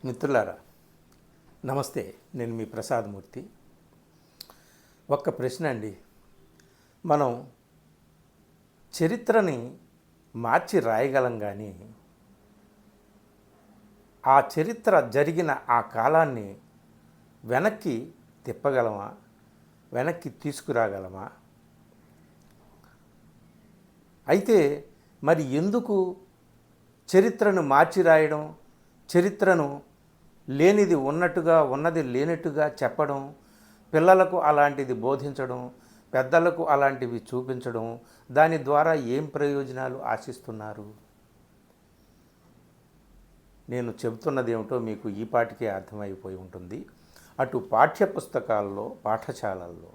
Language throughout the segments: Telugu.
మిత్రులారా నమస్తే. నేను మీ ప్రసాదమూర్తి. ఒక్క ప్రశ్న అండి. మనం చరిత్రని మార్చి రాయగలం, కానీ ఆ చరిత్ర జరిగిన ఆ కాలాన్ని వెనక్కి తిప్పగలమా? వెనక్కి తీసుకురాగలమా? అయితే మరి ఎందుకు చరిత్రను మార్చి రాయడం, చరిత్రను లేనిది ఉన్నట్టుగా ఉన్నది లేనట్టుగా చెప్పడం, పిల్లలకు అలాంటిది బోధించడం, పెద్దలకు అలాంటివి చూపించడం, దాని ద్వారా ఏం ప్రయోజనాలు ఆశిస్తున్నారు? నేను చెబుతున్నది ఏమిటో మీకు ఈపాటికే అర్థమైపోయి ఉంటుంది. అటు పాఠ్యపుస్తకాల్లో, పాఠశాలల్లో,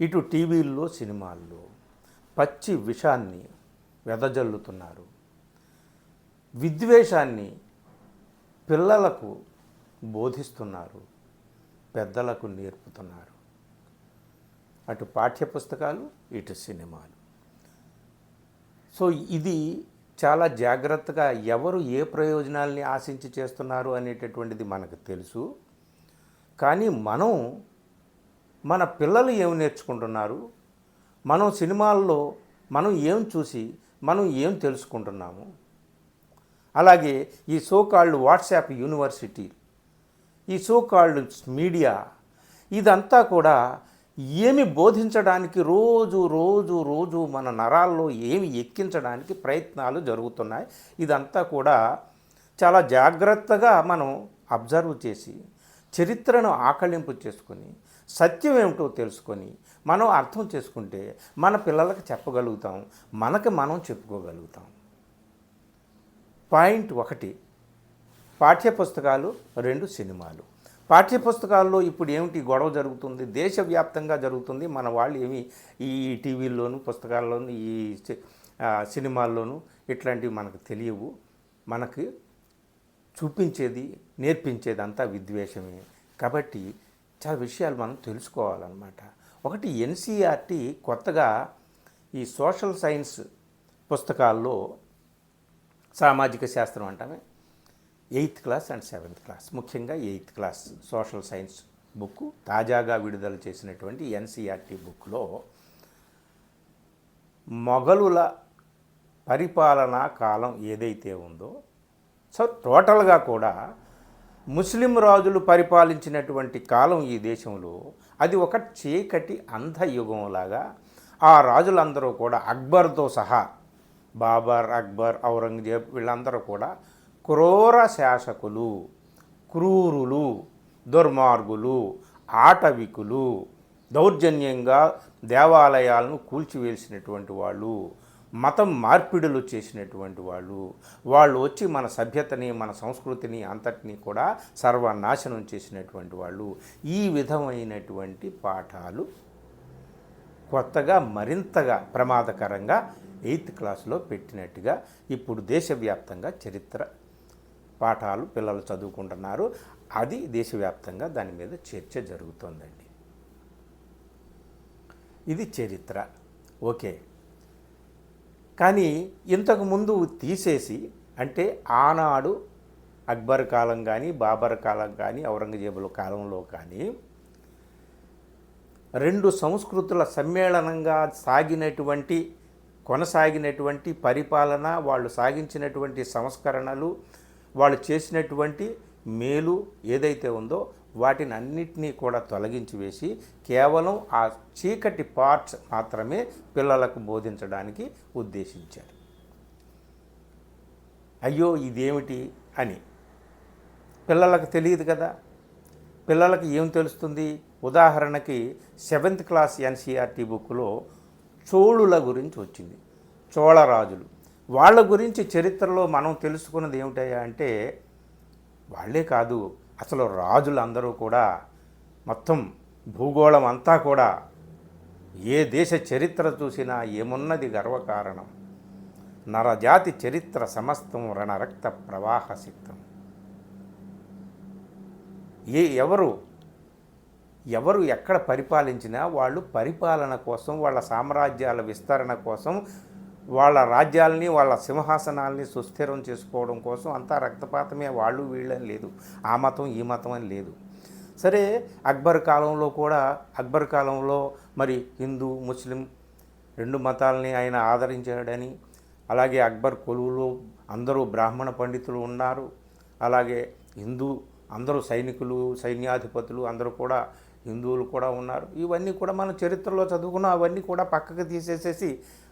ఇటు టీవీల్లో, సినిమాల్లో పచ్చి విషాన్ని వెదజల్లుతున్నారు. విద్వేషాన్ని పిల్లలకు బోధిస్తున్నారు, పెద్దలకు నేర్పుతున్నారు. అటు పాఠ్యపుస్తకాలు, ఇటు సినిమాలు. సో ఇది చాలా జాగ్రత్తగా ఎవరు ఏ ప్రయోజనాల్ని ఆశించి చేస్తున్నారు అనేటటువంటిది మనకు తెలుసు. కానీ మన పిల్లలు ఏం నేర్చుకుంటున్నారు, మనం సినిమాల్లో మనం ఏం చూసి మనం ఏం తెలుసుకుంటున్నాము, అలాగే ఈ సోకాల్డ్ వాట్సాప్ యూనివర్సిటీ, ఈ సోకాల్డ్ మీడియా, ఇదంతా కూడా ఏమి బోధించడానికి రోజు రోజు రోజు మన నరాల్లో ఏమి ఎక్కించడానికి ప్రయత్నాలు జరుగుతున్నాయి. ఇదంతా కూడా చాలా జాగ్రత్తగా మనం అబ్జర్వ్ చేసి చరిత్రను ఆకళింపు చేసుకొని సత్యం ఏమిటో తెలుసుకొని మనం అర్థం చేసుకుంటే మన పిల్లలకు చెప్పగలుగుతాం, మనకు మనం చెప్పుకోగలుగుతాం. పాయింట్ 1 పాఠ్యపుస్తకాలు, 2 సినిమాలు. పాఠ్యపుస్తకాల్లో ఇప్పుడు ఏమిటి గొడవ జరుగుతుంది? దేశవ్యాప్తంగా జరుగుతుంది. మన వాళ్ళు ఏమి ఈ టీవీల్లోనూ, పుస్తకాల్లోనూ, ఈ సినిమాల్లోనూ ఇట్లాంటివి మనకు తెలియవు. మనకి చూపించేది, నేర్పించేది అంతా విద్వేషమే. కాబట్టి చాలా విషయాలు మనం తెలుసుకోవాలన్నమాట. ఒకటి, ఎన్సీఆర్టీ కొత్తగా ఈ సోషల్ సైన్స్ పుస్తకాల్లో, సామాజిక శాస్త్రం అంటామే, 8th class and 7th class, ముఖ్యంగా 8th class social science book తాజాగా విడుదల చేసినటువంటి ఎన్సీఆర్టీ బుక్లో మొఘలుల పరిపాలనా కాలం ఏదైతే ఉందో, సో టోటల్గా కూడా ముస్లిం రాజులు పరిపాలించినటువంటి కాలం ఈ దేశంలో, అది ఒక చీకటి అంధయుగంలాగా ఆ రాజులందరూ కూడా అక్బర్తో సహా, బాబర్, అక్బర్, ఔరంగజేబ్, వీళ్ళందరూ కూడా క్రూర శాసకులు, క్రూరులు, దుర్మార్గులు, ఆటవికులు, దౌర్జన్యంగా దేవాలయాలను కూల్చివేసినటువంటి వాళ్ళు, మతం మార్పిడులు చేసినటువంటి వాళ్ళు వచ్చి మన సభ్యతని, మన సంస్కృతిని అంతటినీ కూడా సర్వనాశనం చేసినటువంటి వాళ్ళు. ఈ విధమైనటువంటి పాఠాలు కొత్తగా మరింతగా ప్రమాదకరంగా 8th క్లాస్లో పెట్టినట్టుగా ఇప్పుడు దేశవ్యాప్తంగా చరిత్ర పాఠాలు పిల్లలు చదువుకుంటున్నారు. అది దేశవ్యాప్తంగా దాని మీద చర్చ జరుగుతోందండి. ఇది చరిత్ర, ఓకే. కానీ ఇంతకుముందు తీసేసి, అంటే ఆనాడు అక్బర్ కాలం కానీ, బాబర్ కాలం కానీ, ఔరంగజేబుల కాలంలో కానీ 2 సంస్కృతుల సమ్మేళనంగా కొనసాగినటువంటి పరిపాలన, వాళ్ళు సాగించినటువంటి సంస్కరణలు, వాళ్ళు చేసినటువంటి మేలు ఏదైతే ఉందో వాటిని అన్నిటినీ కూడా తొలగించి వేసి కేవలం ఆ చీకటి పార్ట్స్ మాత్రమే పిల్లలకు బోధించడానికి ఉద్దేశించారు. అయ్యో ఇదేమిటి అని పిల్లలకు తెలియదు కదా. పిల్లలకి ఏం తెలుస్తుంది? ఉదాహరణకి 7th క్లాస్ ఎన్సీఆర్టీ బుక్లో చోళుల గురించి వచ్చింది. చోళరాజులు, వాళ్ళ గురించి చరిత్రలో మనం తెలుసుకున్నది ఏమిటయ్యా అంటే, వాళ్ళే కాదు అసలు రాజులందరూ కూడా, మొత్తం భూగోళం అంతా కూడా, ఏ దేశ చరిత్ర చూసినా ఏమున్నది గర్వకారణం, నరజాతి చరిత్ర సమస్తం రణరక్త ప్రవాహ సిక్తం. ఎవరు ఎక్కడ పరిపాలించినా వాళ్ళు పరిపాలన కోసం, వాళ్ళ సామ్రాజ్యాల విస్తరణ కోసం వాళ్ళ రాజ్యాలని వాళ్ళ సింహాసనాల్ని సుస్థిరం చేసుకోవడం కోసం అంతా రక్తపాతమే, వాళ్ళు వీళ్ళని లేదు, ఆ మతం ఈ మతం అని లేదు. సరే, అక్బర్ కాలంలో కూడా, అక్బర్ కాలంలో మరి హిందూ ముస్లిం రెండు మతాలని ఆయన ఆదరించాడని, అలాగే అక్బర్ కొలువులో అందరూ బ్రాహ్మణ పండితులు ఉన్నారు, అలాగే హిందూ అందరూ సైనికులు సైన్యాధిపతులు అందరూ కూడా హిందువులు కూడా ఉన్నారు. ఇవన్నీ కూడా మనం చరిత్రలో చదువుకున్నాం. అవన్నీ కూడా పక్కకు తీసేసేసి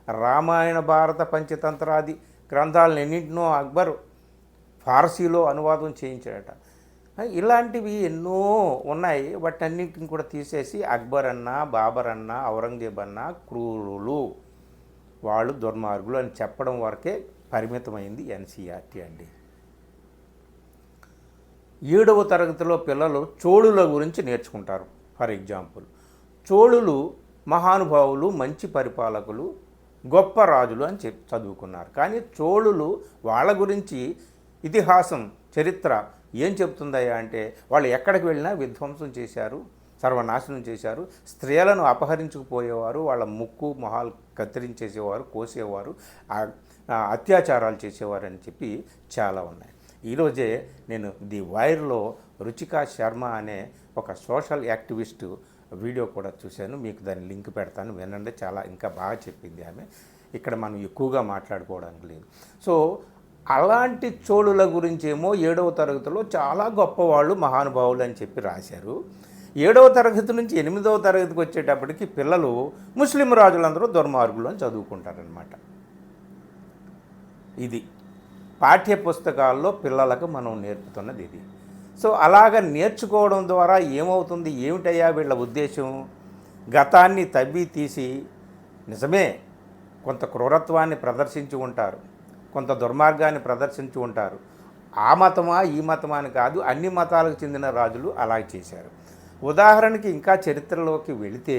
రామాయణ భారత పంచతంత్రాది గ్రంథాలను ఎన్నింటినో అక్బర్ ఫార్సీలో అనువాదం చేయించాడట. ఇలాంటివి ఎన్నో ఉన్నాయి. వాటన్నింటిని కూడా తీసేసి అక్బర్ అన్నా, బాబర్ అన్నా, ఔరంగజేబ్ అన్నా క్రూరులు, వాళ్ళు దుర్మార్గులు అని చెప్పడం వరకే పరిమితమైంది ఎన్సీఆర్టీ అండి. 7వ తరగతిలో పిల్లలు చోళుల గురించి నేర్చుకుంటారు. ఫర్ ఎగ్జాంపుల్, చోళులు మహానుభావులు, మంచి పరిపాలకులు, గొప్ప రాజులు అని చదువుకున్నారు. కానీ చోళులు వాళ్ళ గురించి ఇతిహాసం చరిత్ర ఏం చెప్తుందయ్యా అంటే, వాళ్ళు ఎక్కడికి వెళ్ళినా విధ్వంసం చేశారు, సర్వనాశనం చేశారు, స్త్రీలను అపహరించుకుపోయేవారు, వాళ్ళ ముక్కు మొహాలు కత్తిరించేసేవారు, కోసేవారు, అత్యాచారాలు చేసేవారు అని చెప్పి చాలా ఉన్నాయి. ఈరోజే నేను ది వైర్లో రుచికా శర్మ అనే ఒక సోషల్ యాక్టివిస్టు వీడియో కూడా చూశాను. మీకు దాని లింక్ పెడతాను, వినండి. చాలా ఇంకా బాగా చెప్పింది ఆమె. ఇక్కడ మనం ఎక్కువగా మాట్లాడుకోవడానికి లేదు. సో అలాంటి చోళుల గురించేమో 7వ తరగతిలో చాలా గొప్పవాళ్ళు, మహానుభావులు అని చెప్పి రాశారు. 7వ తరగతి నుంచి 8వ తరగతికి వచ్చేటప్పటికి పిల్లలు ముస్లిం రాజులందరూ దుర్మార్గులు అని చదువుకుంటారనమాట. ఇది పాఠ్య పుస్తకాల్లో పిల్లలకు మనం నేర్పుతున్నది ఇది. సో అలాగ నేర్చుకోవడం ద్వారా ఏమవుతుంది, ఏమిటయ్యా వీళ్ళ ఉద్దేశం? గతాన్ని తవ్వి తీసి, నిజమే కొంత క్రూరత్వాన్ని ప్రదర్శించి ఉంటారు, కొంత దుర్మార్గాన్ని ప్రదర్శించి ఉంటారు. ఆ మతమా ఈ మతమా అని కాదు, అన్ని మతాలకు చెందిన రాజులు అలాగే చేశారు. ఉదాహరణకి ఇంకా చరిత్రలోకి వెళితే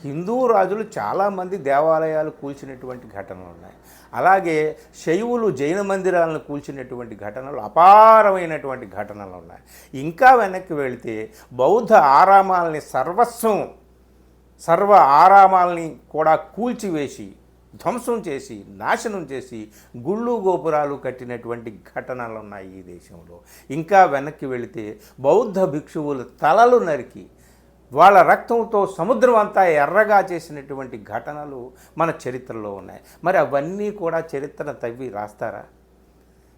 హిందూ రాజులు చాలామంది దేవాలయాలు కూల్చినటువంటి ఘటనలు ఉన్నాయి. అలాగే శైవులు జైన మందిరాలను కూల్చినటువంటి ఘటనలు, అపారమైనటువంటి ఘటనలు ఉన్నాయి. ఇంకా వెనక్కి వెళితే బౌద్ధ ఆరామాలని సర్వ ఆరామాలని కూడా కూల్చివేసి, ధ్వంసం చేసి, నాశనం చేసి, గుళ్ళు గోపురాలు కట్టినటువంటి ఘటనలు ఉన్నాయి ఈ దేశంలో. ఇంకా వెనక్కి వెళితే బౌద్ధ భిక్షువుల తలలు నరికి వాళ్ళ రక్తంతో సముద్రం అంతా ఎర్రగా చేసినటువంటి ఘటనలు మన చరిత్రలో ఉన్నాయి. మరి అవన్నీ కూడా చరిత్రను తవ్వి రాస్తారా?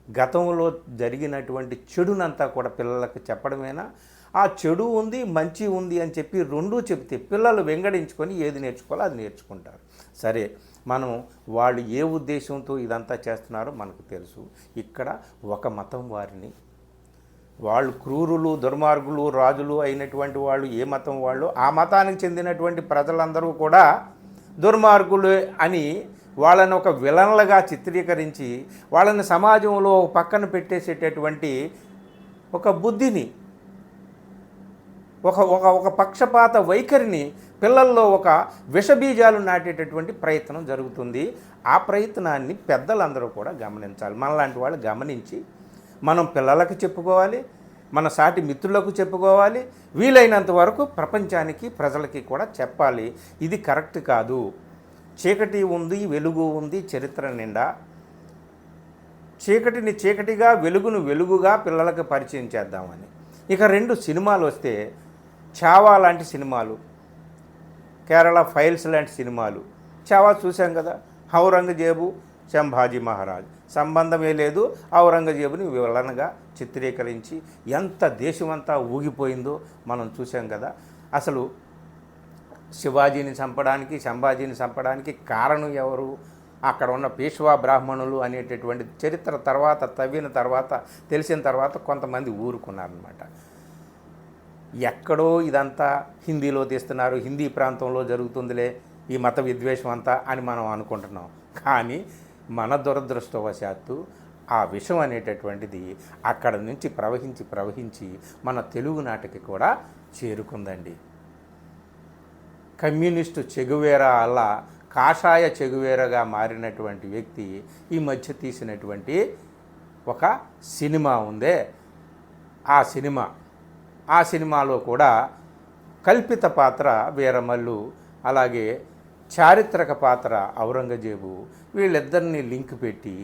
గతంలో జరిగినటువంటి చెడునంతా కూడా పిల్లలకు చెప్పడమేనా? ఆ చెడు ఉంది, మంచి ఉంది అని చెప్పి రెండూ చెప్తే పిల్లలు వెంగడించుకొని ఏది నేర్చుకోవాలో అది నేర్చుకుంటారు. సరే, మనం వాళ్ళు ఏ ఉద్దేశంతో ఇదంతా చేస్తున్నారో మనకు తెలుసు. ఇక్కడ ఒక మతం వారిని, వాళ్ళు క్రూరులు, దుర్మార్గులు, రాజులు అయినటువంటి వాళ్ళు ఏ మతం వాళ్ళు, ఆ మతానికి చెందినటువంటి ప్రజలందరూ కూడా దుర్మార్గులు అని వాళ్ళని ఒక విలన్లుగా చిత్రీకరించి వాళ్ళని సమాజంలో పక్కన పెట్టేసేటటువంటి ఒక బుద్ధిని, ఒక పక్షపాత వైఖరిని పిల్లల్లో ఒక విషబీజాలు నాటేటటువంటి ప్రయత్నం జరుగుతుంది. ఆ ప్రయత్నాన్ని పెద్దలందరూ కూడా గమనించాలి. మనలాంటి వాళ్ళు గమనించి మనం పిల్లలకు చెప్పుకోవాలి, మన సాటి మిత్రులకు చెప్పుకోవాలి, వీలైనంత వరకు ప్రపంచానికి, ప్రజలకి కూడా చెప్పాలి. ఇది కరెక్ట్ కాదు, చీకటి ఉంది, వెలుగు ఉంది చరిత్ర నిండా. చీకటిని చీకటిగా, వెలుగును వెలుగుగా పిల్లలకు పరిచయం చేద్దామని. ఇక 2 సినిమాలు వస్తే, చావా లాంటి సినిమాలు, కేరళ ఫైల్స్ లాంటి సినిమాలు. చావా చూసాం కదా, ఔరంగజేబు సంభాజీ మహారాజ్ సంబంధమే లేదు, ఔరంగజేబుని విలన్గా చిత్రీకరించి ఎంత దేశమంతా ఊగిపోయిందో మనం చూసాం కదా. అసలు శివాజీని చంపడానికి, సంభాజీని చంపడానికి కారణం ఎవరు? అక్కడ ఉన్న పేష్వా బ్రాహ్మణులు అనేటటువంటి చరిత్ర తర్వాత తవ్విన తర్వాత తెలిసిన తర్వాత కొంతమంది ఊరుకున్నారనమాట. ఎక్కడో ఇదంతా హిందీలో తీస్తున్నారు, హిందీ ప్రాంతంలో జరుగుతుందిలే ఈ మత విద్వేషం అంతా అని మనం అనుకుంటున్నాం. కానీ మన దురదృష్టవశాత్తు ఆ విషం అనేటటువంటిది అక్కడ నుంచి ప్రవహించి మన తెలుగునాటికి కూడా చేరుకుందండి. కమ్యూనిస్టు చెగువేరా అలా కాషాయ చెగువేరగా మారినటువంటి వ్యక్తి ఈ మధ్య తీసినటువంటి ఒక సినిమా ఉందే, ఆ సినిమాలో కూడా కల్పిత పాత్ర వీరమల్లు, అలాగే చారిత్రక పాత్ర ఔరంగజేబు, వీళ్ళిద్దరిని లింక్ పెట్టి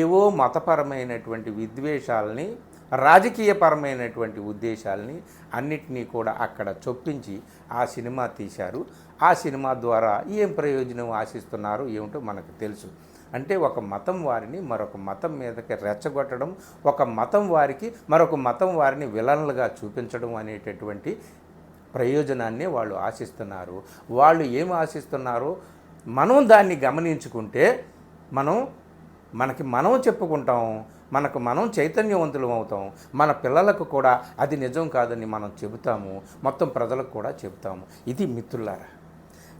ఏవో మతపరమైనటువంటి విద్వేషాలని, రాజకీయపరమైనటువంటి ఉద్దేశాలని అన్నిటినీ కూడా అక్కడ చొప్పించి ఆ సినిమా తీశారు. ఆ సినిమా ద్వారా ఏం ప్రయోజనం ఆశిస్తున్నారో ఏమిటో మనకు తెలుసు. అంటే ఒక మతం వారిని మరొక మతం మీదకి రెచ్చగొట్టడం, ఒక మతం వారికి మరొక మతం వారిని విలన్లుగా చూపించడం అనేటటువంటి ప్రయోజనాన్ని వాళ్ళు ఆశిస్తున్నారు. వాళ్ళు ఏం ఆశిస్తున్నారో మనం దాన్ని గమనించుకుంటే మనం చెప్పుకుంటాం, మనం చైతన్యవంతులం అవుతాం. మన పిల్లలకు కూడా అది నిజం కాదని మనం చెబుతాము, మొత్తం ప్రజలకు కూడా చెబుతాము. ఇది మిత్రులారా,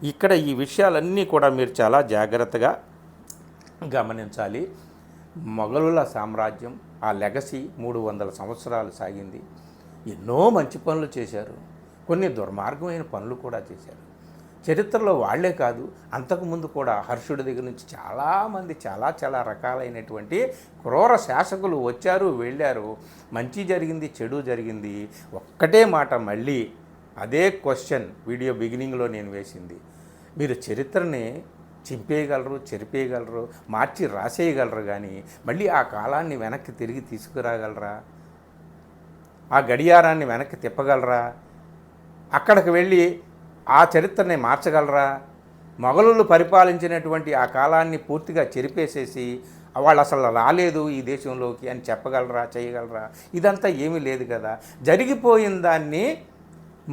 ఇక్కడ ఈ విషయాలన్నీ కూడా మీరు చాలా జాగ్రత్తగా గమనించాలి. మొఘలుల సామ్రాజ్యం, ఆ లెగసీ 300 సంవత్సరాలు సాగింది. ఎన్నో మంచి పనులు చేశారు, కొన్ని దుర్మార్గమైన పనులు కూడా చేశారు. చరిత్రలో వాళ్లే కాదు, అంతకుముందు కూడా హర్షుడి దగ్గర నుంచి చాలామంది చాలా రకాలైనటువంటి క్రూర శాసకులు వచ్చారు, వెళ్ళారు. మంచి జరిగింది, చెడు జరిగింది. ఒక్కటే మాట, మళ్ళీ అదే క్వశ్చన్ వీడియో బిగినింగ్లో నేను వేసింది. మీరు చరిత్రని చింపేయగలరు, చెరిపేయగలరు, మార్చి రాసేయగలరు, కానీ మళ్ళీ ఆ కాలాన్ని వెనక్కి తిరిగి తీసుకురాగలరా? ఆ గడియారాన్ని వెనక్కి తిప్పగలరా? అక్కడికి వెళ్ళి ఆ చరిత్రని మార్చగలరా? మొఘలులు పరిపాలించినటువంటి ఆ కాలాన్ని పూర్తిగా చెరిపేసేసి వాళ్ళు అసలు రాలేదు ఈ దేశంలోకి అని చెప్పగలరా, చేయగలరా? ఇదంతా ఏమీ లేదు కదా. జరిగిపోయిన దాన్ని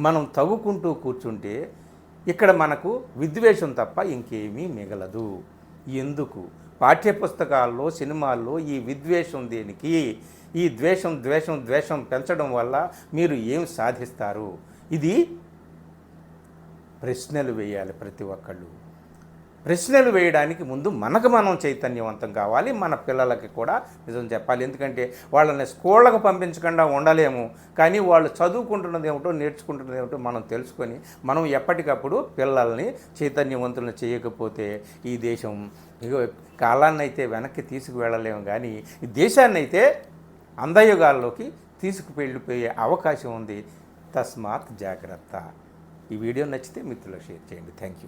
మనం తవ్వుకుంటూ కూర్చుంటే ఇక్కడ మనకు విద్వేషం తప్ప ఇంకేమీ మిగలదు. ఎందుకు? పాఠ్యపుస్తకాల్లో, సినిమాల్లో ఈ విద్వేషం దేనికి? ఈ ద్వేషం పెంచడం వల్ల మీరు ఏం సాధిస్తారు? ఇది ప్రశ్నలు వేయాలి ప్రతి ఒక్కళ్ళు. ప్రశ్నలు వేయడానికి ముందు మనం చైతన్యవంతం కావాలి. మన పిల్లలకి కూడా నిజం చెప్పాలి. ఎందుకంటే వాళ్ళని స్కూళ్ళకు పంపించకుండా ఉండలేము, కానీ వాళ్ళు చదువుకుంటున్నది ఏమిటో, నేర్చుకుంటున్నది ఏమిటో మనం తెలుసుకొని మనం ఎప్పటికప్పుడు పిల్లల్ని చైతన్యవంతులను చేయకపోతే ఈ దేశం కాలాన్ని అయితే వెనక్కి తీసుకువెళ్ళలేము, కానీ ఈ దేశాన్ని అయితే అందయుగాల్లోకి తీసుకువెళ్ళిపోయే అవకాశం ఉంది. తస్మాత్ జాగ్రత్త. ఈ వీడియో నచ్చితే మిత్రులకు షేర్ చేయండి. Thank you.